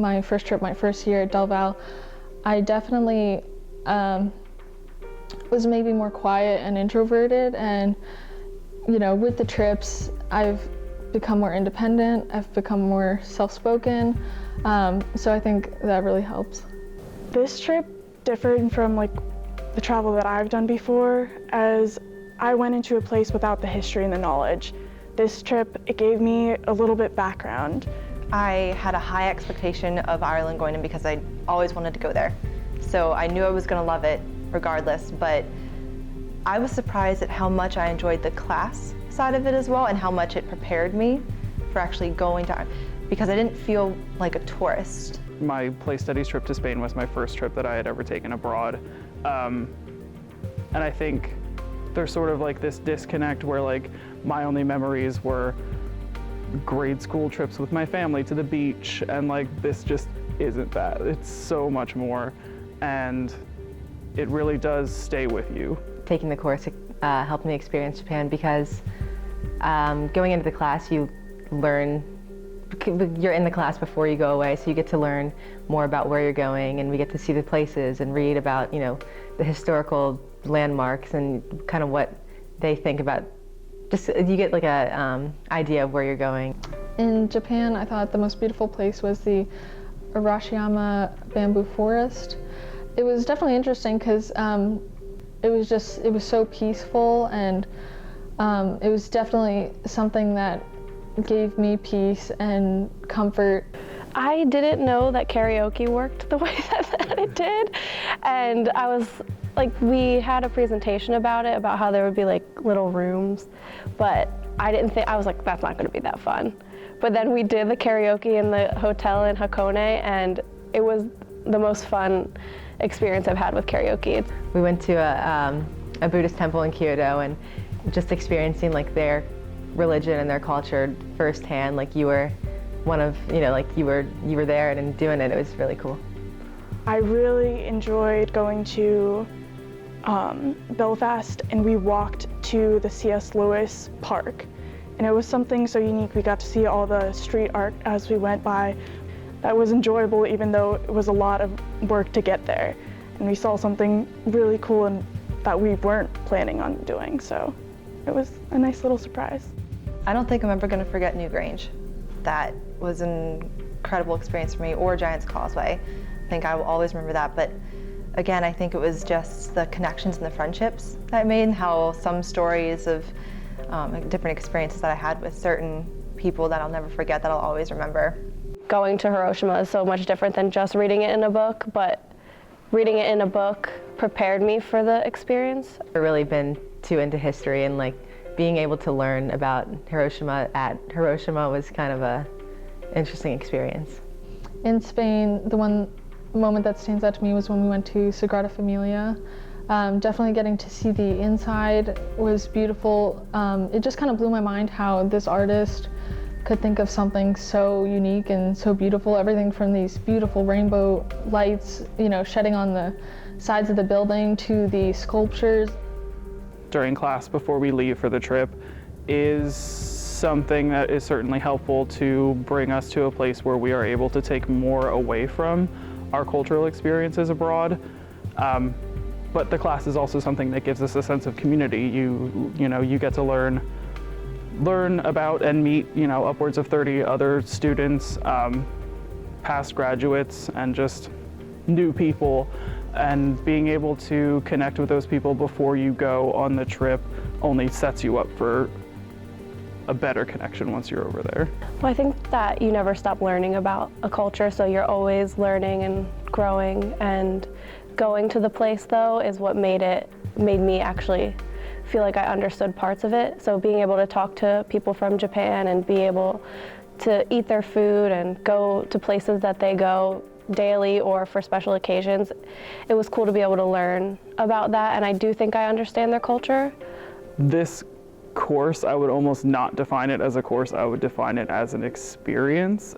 my first trip, my first year at Delval, I definitely was maybe more quiet and introverted, and with the trips I've become more independent, I've become more self-spoken, so I think that really helps. This trip differed from the travel that I've done before, as I went into a place without the history and the knowledge. This trip, it gave me a little bit background. I had a high expectation of Ireland going in because I always wanted to go there. So I knew I was going to love it regardless, but I was surprised at how much I enjoyed the class side of it as well, and how much it prepared me for actually going to Ireland, because I didn't feel like a tourist. My place studies trip to Spain was my first trip that I had ever taken abroad. And I think there's sort of this disconnect where my only memories were grade school trips with my family to the beach, and this just isn't that. It's so much more, and it really does stay with you. Taking the course helped me experience Japan because going into the class, you learn, you're in the class before you go away, so you get to learn more about where you're going, and we get to see the places and read about, the historical landmarks and kind of what they think about. Just you get a idea of where you're going. In Japan, I thought the most beautiful place was the Arashiyama bamboo forest. It was definitely interesting because it was so peaceful, and it was definitely something that gave me peace and comfort. I didn't know that karaoke worked the way that it did, and I was we had a presentation about it, about how there would be little rooms, but I was like, that's not going to be that fun. But then we did the karaoke in the hotel in Hakone, and it was the most fun experience I've had with karaoke. We went to a Buddhist temple in Kyoto, and just experiencing their religion and their culture firsthand, you were one of, you were there and doing it. It was really cool. I really enjoyed going to Belfast, and we walked to the C.S. Lewis Park, and it was something so unique. We got to see all the street art as we went by. That was enjoyable, even though it was a lot of work to get there, and we saw something really cool and that we weren't planning on doing, so it was a nice little surprise. I don't think I'm ever going to forget Newgrange. That was an incredible experience for me, or Giant's Causeway. I think I will always remember that, but again, I think it was just the connections and the friendships that I made, and how some stories of different experiences that I had with certain people that I'll never forget, that I'll always remember. Going to Hiroshima is so much different than just reading it in a book, but reading it in a book prepared me for the experience. I've really been too into history, and being able to learn about Hiroshima at Hiroshima was kind of a interesting experience. In Spain, the one moment that stands out to me was when we went to Sagrada Familia. Definitely getting to see the inside was beautiful. It just kind of blew my mind how this artist could think of something so unique and so beautiful. Everything from these beautiful rainbow lights, shedding on the sides of the building, to the sculptures. During class before we leave for the trip is something that is certainly helpful to bring us to a place where we are able to take more away from our cultural experiences abroad. But the class is also something that gives us a sense of community. You get to learn about and meet upwards of 30 other students, past graduates, and just new people. And being able to connect with those people before you go on the trip only sets you up for a better connection once you're over there. Well, I think that you never stop learning about a culture, so you're always learning and growing, and going to the place though is what made me actually feel like I understood parts of it. So being able to talk to people from Japan and be able to eat their food and go to places that they go daily or for special occasions, it was cool to be able to learn about that, and I do think I understand their culture. This course, I would almost not define it as a course, I would define it as an experience.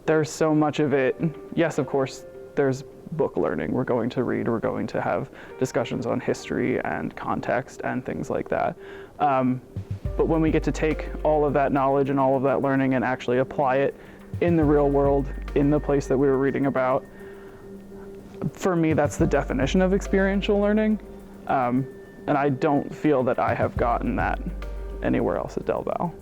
There's so much of it. Yes, of course, there's book learning. We're going to read, we're going to have discussions on history and context and things like that. But when we get to take all of that knowledge and all of that learning and actually apply it in the real world, in the place that we were reading about. For me, that's the definition of experiential learning. And I don't feel that I have gotten that anywhere else at Del Val.